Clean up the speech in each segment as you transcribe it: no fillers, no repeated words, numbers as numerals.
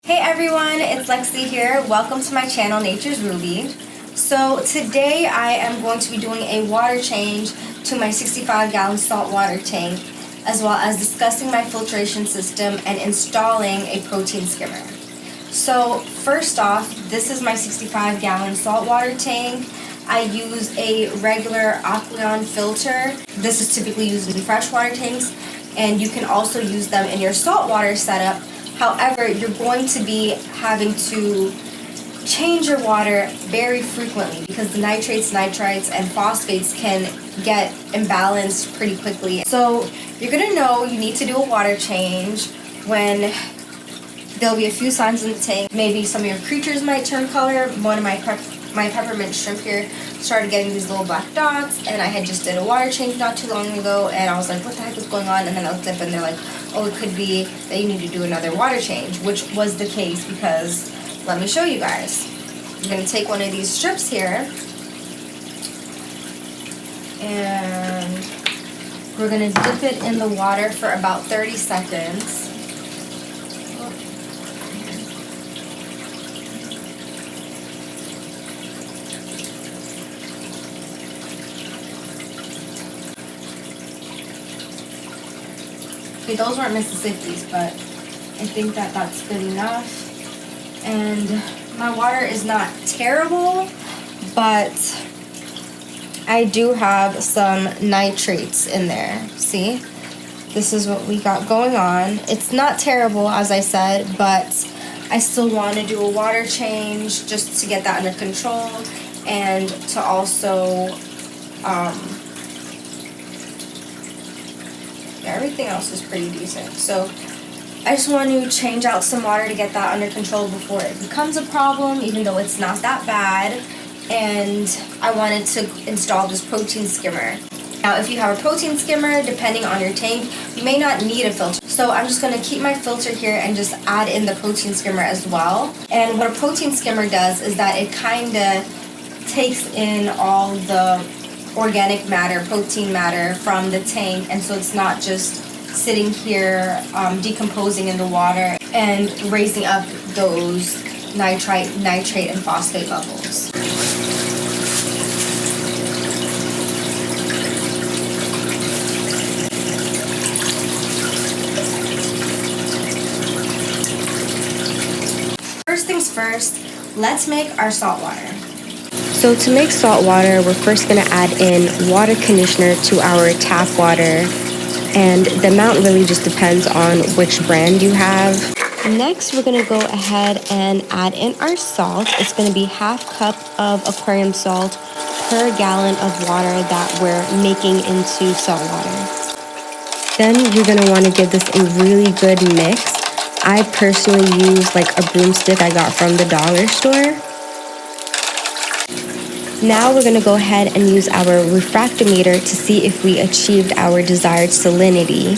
Hey everyone, it's Lexi here. Welcome to my channel, Nature's Ruby. So today I am going to be doing a water change to my 65-gallon saltwater tank, as well as discussing my filtration system and installing a protein skimmer. So first off, this is my 65-gallon saltwater tank. I use a regular Aquarium filter. This is typically used in freshwater tanks, and you can also use them in your saltwater setup. However, you're going to be having to change your water very frequently because the nitrates, nitrites, and phosphates can get imbalanced pretty quickly. So you're going to know you need to do a water change when there'll be a few signs in the tank. Maybe some of your creatures might turn color. One of my peppermint shrimp here started getting these little black dots, and I had just did a water change not too long ago, and I was like, what the heck is going on? And then I looked up and they're like, oh, it could be that you need to do another water change, which was the case because, let me show you guys. I'm going to take one of these strips here, and we're going to dip it in the water for about 30 seconds. Okay, those weren't Mississippi's, but I think that that's good enough. And my water is not terrible, but I do have some nitrates in there. See? This is what we got going on. It's not terrible, as I said, but I still want to do a water change just to get that under control and to also everything else is pretty decent. So I just want to change out some water to get that under control before it becomes a problem, even though it's not that bad. And I wanted to install this protein skimmer. Now, if you have a protein skimmer, depending on your tank, you may not need a filter. So I'm just going to keep my filter here and just add in the protein skimmer as well. And what a protein skimmer does is that it kind of takes in all the organic matter, protein matter from the tank, and so it's not just sitting here decomposing in the water and raising up those nitrate, and phosphate levels. First things first, let's make our salt water. So to make salt water, we're first going to add in water conditioner to our tap water, and the amount really just depends on which brand you have. Next, we're going to go ahead and add in our salt. It's going to be ½ cup of aquarium salt per gallon of water that we're making into salt water. Then you're going to want to give this a really good mix. I personally use like a broomstick I got from the dollar store. Now we're going to go ahead and use our refractometer to see if we achieved our desired salinity.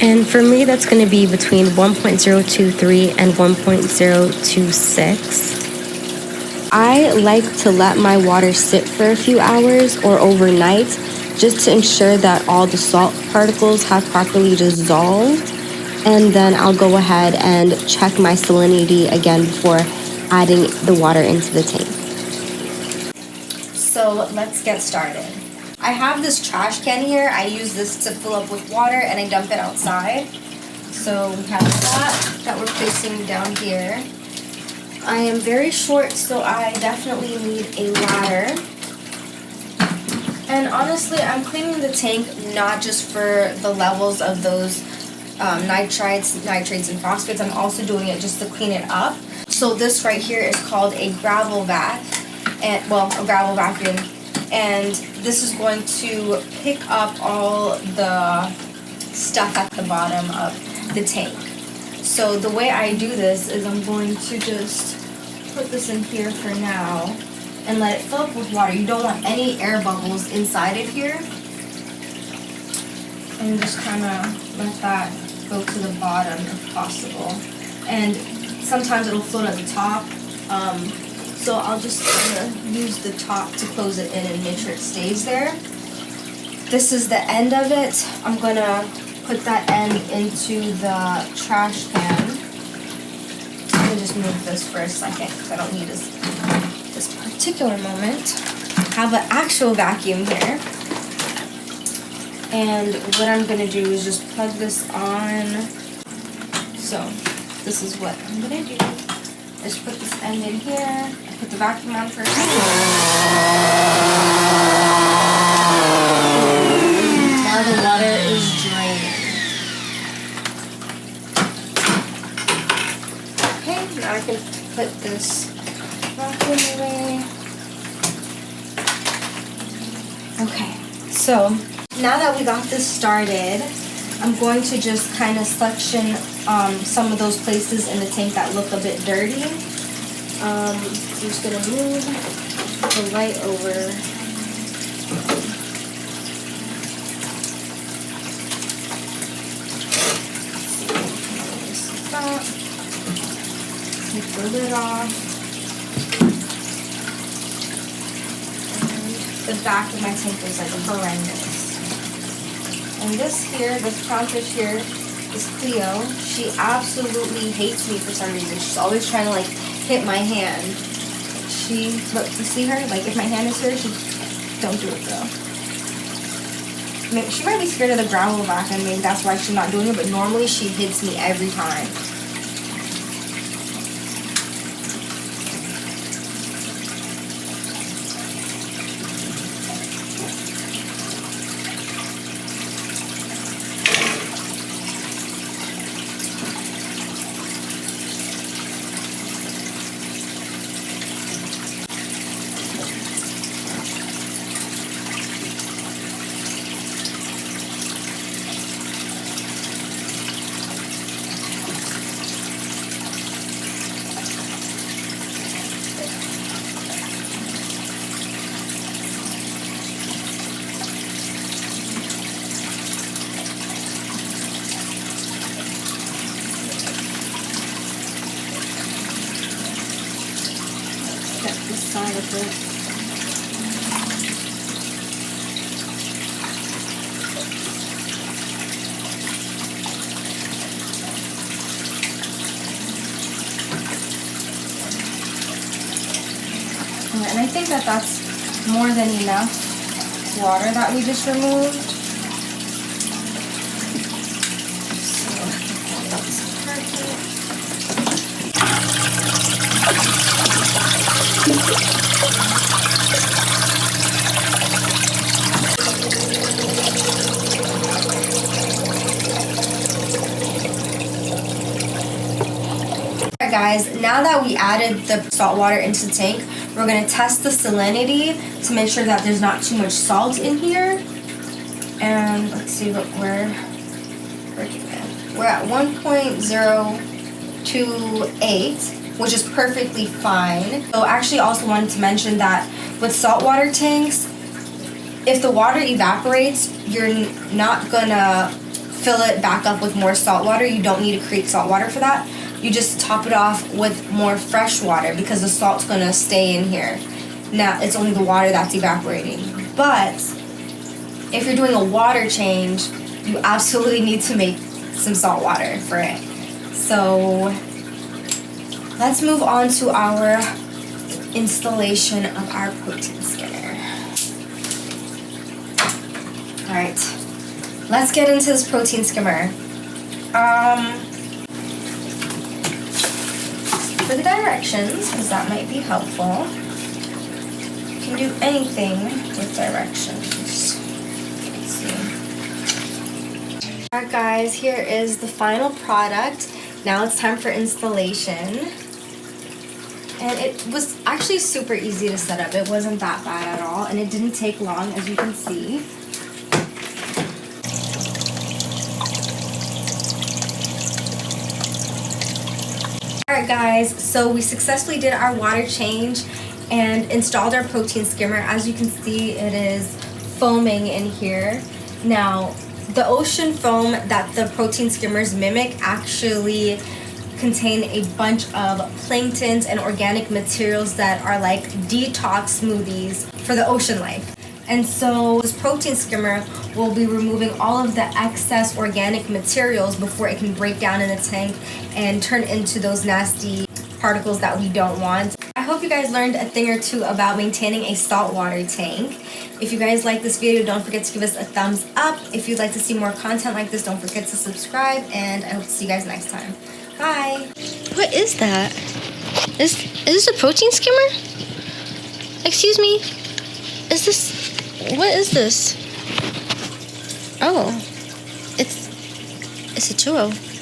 And for me, that's going to be between 1.023 and 1.026. I like to let my water sit for a few hours or overnight just to ensure that all the salt particles have properly dissolved. And then I'll go ahead and check my salinity again before adding the water into the tank. So let's get started. I have this trash can here. I use this to fill up with water and I dump it outside. So we have that we're placing down here. I am very short, so I definitely need a ladder. And honestly, I'm cleaning the tank not just for the levels of those nitrates, and phosphates. I'm also doing it just to clean it up. So this right here is called a gravel vac. And, well, a gravel vacuum, and this is going to pick up all the stuff at the bottom of the tank. So the way I do this is I'm going to just put this in here for now and let it fill up with water. You don't want any air bubbles inside of here, and just kind of let that go to the bottom if possible. And sometimes it'll float at the top. So I'll just use the top to close it in and make sure it stays there. This is the end of it. I'm going to put that end into the trash can. me just move this for a second because I don't need this particular moment. I have an actual vacuum here. And what I'm going to do is just plug this on. So this is what I'm going to do. I just put this end in here. I put the vacuum on for a second. Now the water is draining. Okay, now I can put this vacuum away. Okay, so now that we got this started, I'm going to just kind of suction some of those places in the tank that look a bit dirty. I'm just going to move the light over. Take the lid off. And the back of my tank is like horrendous. And this clownfish here, this Cleo, she absolutely hates me for some reason. She's always trying to like hit my hand. Look, you see her? Like if my hand is here, don't do it though. Maybe, she might be scared of the gravel back and maybe that's why she's not doing it, but normally she hits me every time. Side of it. And I think that that's more than enough water that we just removed. So that's perfect. Alright guys, now that we added the salt water into the tank, we're going to test the salinity to make sure that there's not too much salt in here. And let's see what we're at 1.028. Which is perfectly fine. So I actually also wanted to mention that with saltwater tanks, if the water evaporates, you're not gonna fill it back up with more salt water. You don't need to create salt water for that. You just top it off with more fresh water because the salt's gonna stay in here. Now, it's only the water that's evaporating. But if you're doing a water change, you absolutely need to make some salt water for it. So let's move on to our installation of our protein skimmer. Alright, let's get into this protein skimmer. For the directions, because that might be helpful, you can do anything with directions. Let's see. Alright guys, here is the final product. Now it's time for installation. And it was actually super easy to set up. It wasn't that bad at all, and it didn't take long, as you can see. Alright guys, so we successfully did our water change and installed our protein skimmer. As you can see, it is foaming in here. Now, the ocean foam that the protein skimmers mimic actually contain a bunch of planktons and organic materials that are like detox smoothies for the ocean life. And so this protein skimmer will be removing all of the excess organic materials before it can break down in the tank and turn into those nasty particles that we don't want. I hope you guys learned a thing or two about maintaining a saltwater tank. If you guys like this video, don't forget to give us a thumbs up. If you'd like to see more content like this, don't forget to subscribe, and I hope to see you guys next time. Bye! What is that? Is this a protein skimmer? Excuse me? What is this? Oh, it's a churro.